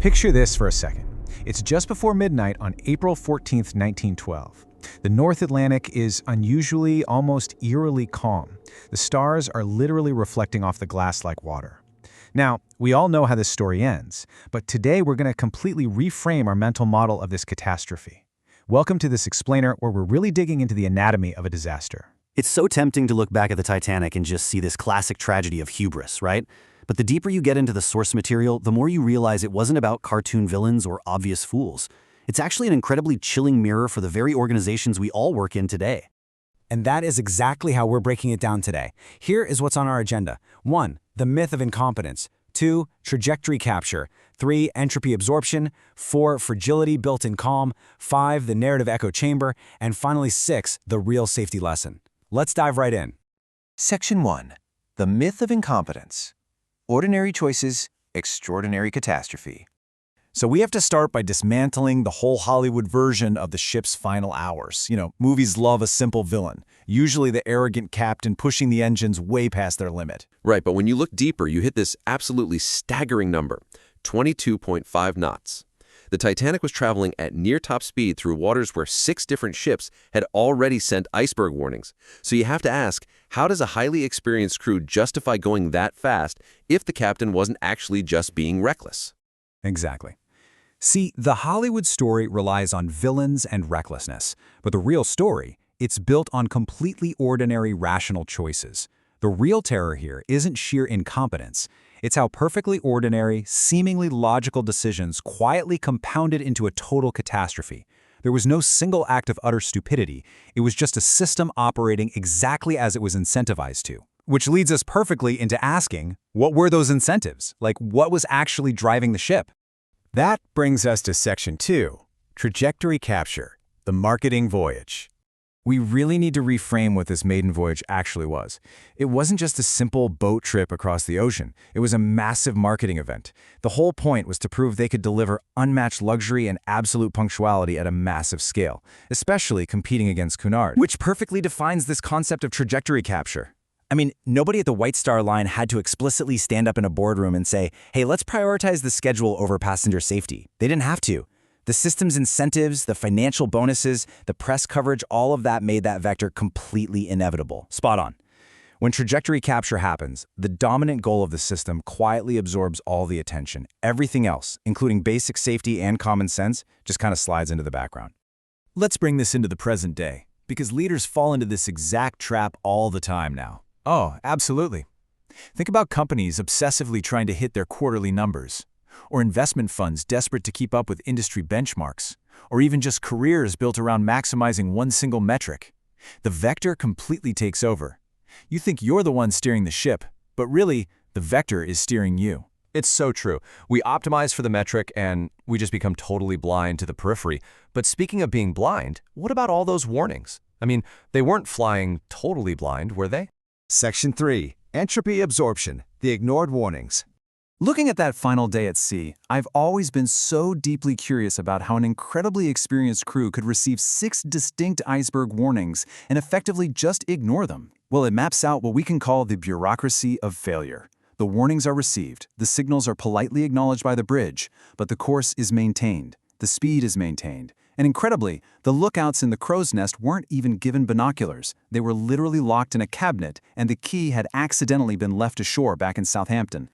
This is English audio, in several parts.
Picture this for a second. It's just before midnight on April 14th, 1912. The North Atlantic is unusually, almost eerily calm. The stars are literally reflecting off the glass like water. Now, we all know how this story ends, but today we're going to completely reframe our mental model of this catastrophe. Welcome to this explainer where we're really digging into the anatomy of a disaster. It's so tempting to look back at the Titanic and just see this classic tragedy of hubris, right? But the deeper you get into the source material, the more you realize it wasn't about cartoon villains or obvious fools. It's actually an incredibly chilling mirror for the very organizations we all work in today. And that is exactly how we're breaking it down today. Here is what's on our agenda. 1. The myth of incompetence. 2. Trajectory capture. 3. Entropy absorption. 4. Fragility built in calm. 5. The narrative echo chamber. And finally 6. The real safety lesson. Let's dive right in. Section 1. The myth of incompetence. Ordinary choices, extraordinary catastrophe. So we have to start by dismantling the whole Hollywood version of the ship's final hours. Movies love a simple villain, usually the arrogant captain pushing the engines way past their limit. Right, but when you look deeper, you hit this absolutely staggering number, 22.5 knots. The Titanic was traveling at near top speed through waters where 6 different ships had already sent iceberg warnings. So you have to ask, how does a highly experienced crew justify going that fast if the captain wasn't actually just being reckless? Exactly. See, the Hollywood story relies on villains and recklessness, but the real story, it's built on completely ordinary rational choices. The real terror here isn't sheer incompetence. It's how perfectly ordinary, seemingly logical decisions quietly compounded into a total catastrophe. There was no single act of utter stupidity. It was just a system operating exactly as it was incentivized to. Which leads us perfectly into asking, what were those incentives? Like, what was actually driving the ship? That brings us to Section 2, Trajectory Capture, the Marketing Voyage. We really need to reframe what this maiden voyage actually was. It wasn't just a simple boat trip across the ocean. It was a massive marketing event. The whole point was to prove they could deliver unmatched luxury and absolute punctuality at a massive scale, especially competing against Cunard. Which perfectly defines this concept of trajectory capture. I mean, nobody at the White Star Line had to explicitly stand up in a boardroom and say, hey, let's prioritize the schedule over passenger safety. They didn't have to. The system's incentives, the financial bonuses, the press coverage, all of that made that vector completely inevitable. Spot on. When trajectory capture happens, the dominant goal of the system quietly absorbs all the attention. Everything else, including basic safety and common sense, just kind of slides into the background. Let's bring this into the present day, because leaders fall into this exact trap all the time now. Oh, absolutely. Think about companies obsessively trying to hit their quarterly numbers, or investment funds desperate to keep up with industry benchmarks, or even just careers built around maximizing one single metric. The vector completely takes over. You think you're the one steering the ship, but really, the vector is steering you. It's so true. We optimize for the metric and we just become totally blind to the periphery. But speaking of being blind, what about all those warnings? I mean, they weren't flying totally blind, were they? Section 3. Entropy Absorption, the ignored warnings. Looking at that final day at sea, I've always been so deeply curious about how an incredibly experienced crew could receive 6 distinct iceberg warnings and effectively just ignore them. Well, it maps out what we can call the bureaucracy of failure. The warnings are received, the signals are politely acknowledged by the bridge, but the course is maintained, the speed is maintained. And incredibly, the lookouts in the crow's nest weren't even given binoculars. They were literally locked in a cabinet, and the key had accidentally been left ashore back in Southampton.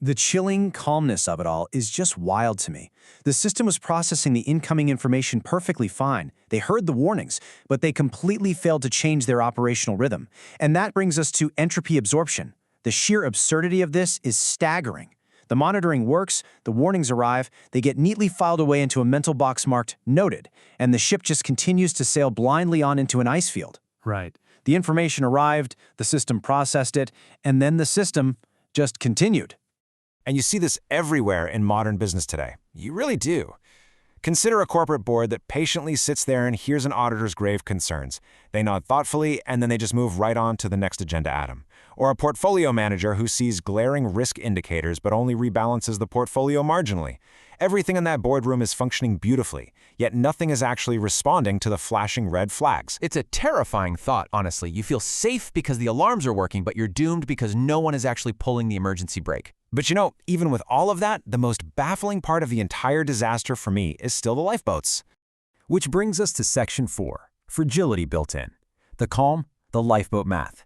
The chilling calmness of it all is just wild to me. The system was processing the incoming information perfectly fine. They heard the warnings, but they completely failed to change their operational rhythm. And that brings us to entropy absorption. The sheer absurdity of this is staggering. The monitoring works, the warnings arrive, they get neatly filed away into a mental box marked "Noted," and the ship just continues to sail blindly on into an ice field. Right. The information arrived, the system processed it, and then the system just continued. And you see this everywhere in modern business today. You really do. Consider a corporate board that patiently sits there and hears an auditor's grave concerns. They nod thoughtfully, and then they just move right on to the next agenda item. Or a portfolio manager who sees glaring risk indicators but only rebalances the portfolio marginally. Everything in that boardroom is functioning beautifully, yet nothing is actually responding to the flashing red flags. It's a terrifying thought, honestly. You feel safe because the alarms are working, but you're doomed because no one is actually pulling the emergency brake. But you know, even with all of that, the most baffling part of the entire disaster for me is still the lifeboats. Which brings us to Section 4, fragility built in. The calm, the lifeboat math.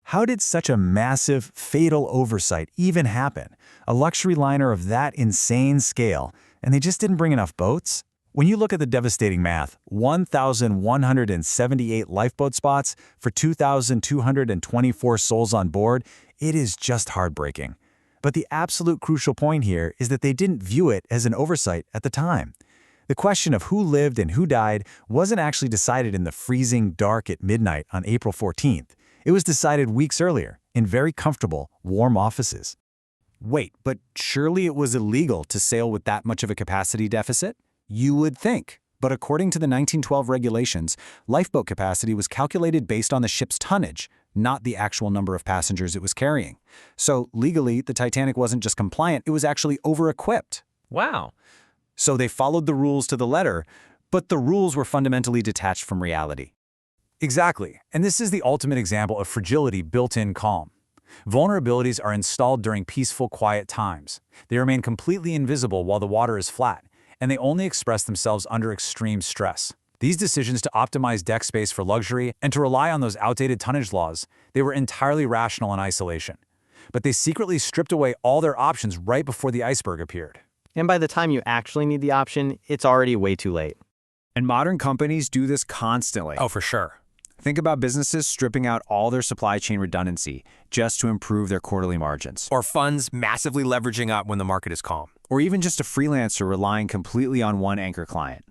How did such a massive, fatal oversight even happen? A luxury liner of that insane scale, and they just didn't bring enough boats? When you look at the devastating math, 1,178 lifeboat spots for 2,224 souls on board, it is just heartbreaking. But the absolute crucial point here is that they didn't view it as an oversight at the time. The question of who lived and who died wasn't actually decided in the freezing dark at midnight on April 14th. It was decided weeks earlier, in very comfortable, warm offices. Wait, but surely it was illegal to sail with that much of a capacity deficit? You would think. But according to the 1912 regulations, lifeboat capacity was calculated based on the ship's tonnage, not the actual number of passengers it was carrying. So legally, the Titanic wasn't just compliant, it was actually over-equipped. Wow. So they followed the rules to the letter, but the rules were fundamentally detached from reality. Exactly, and this is the ultimate example of fragility built-in calm. Vulnerabilities are installed during peaceful, quiet times. They remain completely invisible while the water is flat, and they only express themselves under extreme stress. These decisions to optimize deck space for luxury and to rely on those outdated tonnage laws, they were entirely rational in isolation. But they secretly stripped away all their options right before the iceberg appeared. And by the time you actually need the option, it's already way too late. And modern companies do this constantly. Oh, for sure. Think about businesses stripping out all their supply chain redundancy just to improve their quarterly margins. Or funds massively leveraging up when the market is calm. Or even just a freelancer relying completely on one anchor client.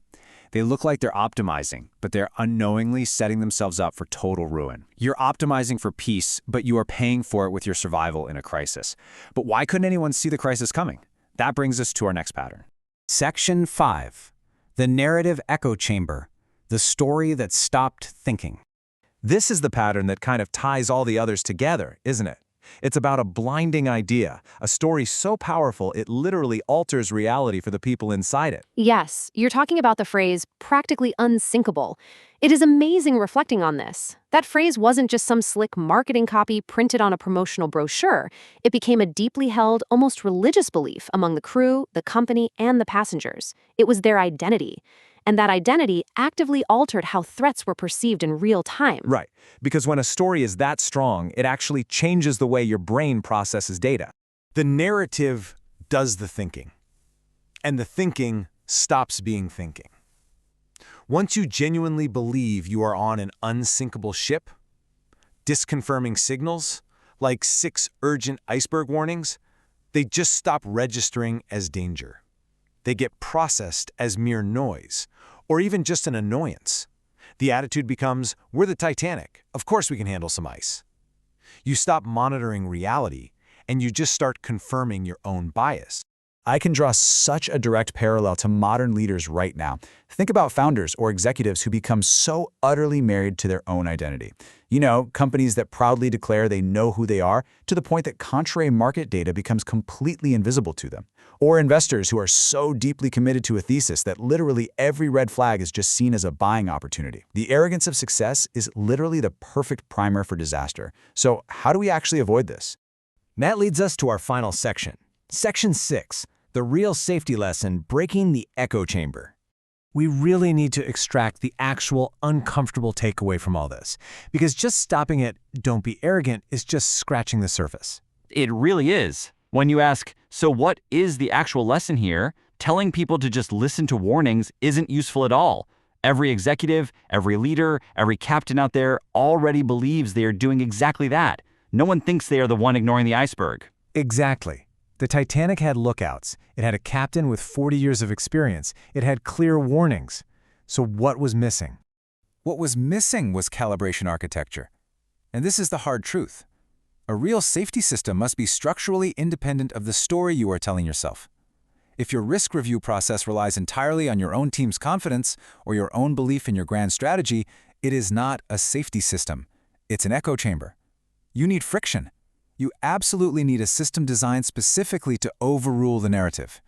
They look like they're optimizing, but they're unknowingly setting themselves up for total ruin. You're optimizing for peace, but you are paying for it with your survival in a crisis. But why couldn't anyone see the crisis coming? That brings us to our next pattern. Section 5. The narrative echo chamber. The story that stopped thinking. This is the pattern that kind of ties all the others together, isn't it? It's about a blinding idea, a story so powerful it literally alters reality for the people inside it. Yes, you're talking about the phrase practically unsinkable. It is amazing reflecting on this. That phrase wasn't just some slick marketing copy printed on a promotional brochure. It became a deeply held, almost religious belief among the crew, the company, and the passengers. It was their identity. And that identity actively altered how threats were perceived in real time. Right, because when a story is that strong, it actually changes the way your brain processes data. The narrative does the thinking, and the thinking stops being thinking. Once you genuinely believe you are on an unsinkable ship, disconfirming signals, like 6 urgent iceberg warnings, they just stop registering as danger. They get processed as mere noise, or even just an annoyance. The attitude becomes, we're the Titanic, of course we can handle some ice. You stop monitoring reality, and you just start confirming your own bias. I can draw such a direct parallel to modern leaders right now. Think about founders or executives who become so utterly married to their own identity. You know, companies that proudly declare they know who they are to the point that contrary market data becomes completely invisible to them. Or investors who are so deeply committed to a thesis that literally every red flag is just seen as a buying opportunity. The arrogance of success is literally the perfect primer for disaster. So how do we actually avoid this? That leads us to our final section. Section 6. The real safety lesson, breaking the echo chamber. We really need to extract the actual uncomfortable takeaway from all this, because just stopping at "don't be arrogant" is just scratching the surface. It really is. When you ask, so what is the actual lesson here? Telling people to just listen to warnings isn't useful at all. Every executive, every leader, every captain out there already believes they are doing exactly that. No one thinks they are the one ignoring the iceberg. Exactly. The Titanic had lookouts. It had a captain with 40 years of experience. It had clear warnings. So what was missing? What was missing was calibration architecture. And this is the hard truth. A real safety system must be structurally independent of the story you are telling yourself. If your risk review process relies entirely on your own team's confidence or your own belief in your grand strategy, it is not a safety system. It's an echo chamber. You need friction. You absolutely need a system designed specifically to overrule the narrative.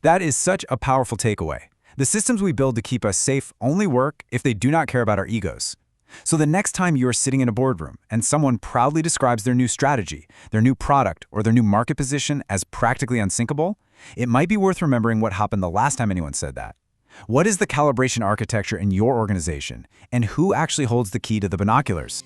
That is such a powerful takeaway. The systems we build to keep us safe only work if they do not care about our egos. So the next time you are sitting in a boardroom and someone proudly describes their new strategy, their new product, or their new market position as practically unsinkable, it might be worth remembering what happened the last time anyone said that. What is the calibration architecture in your organization, and who actually holds the key to the binoculars?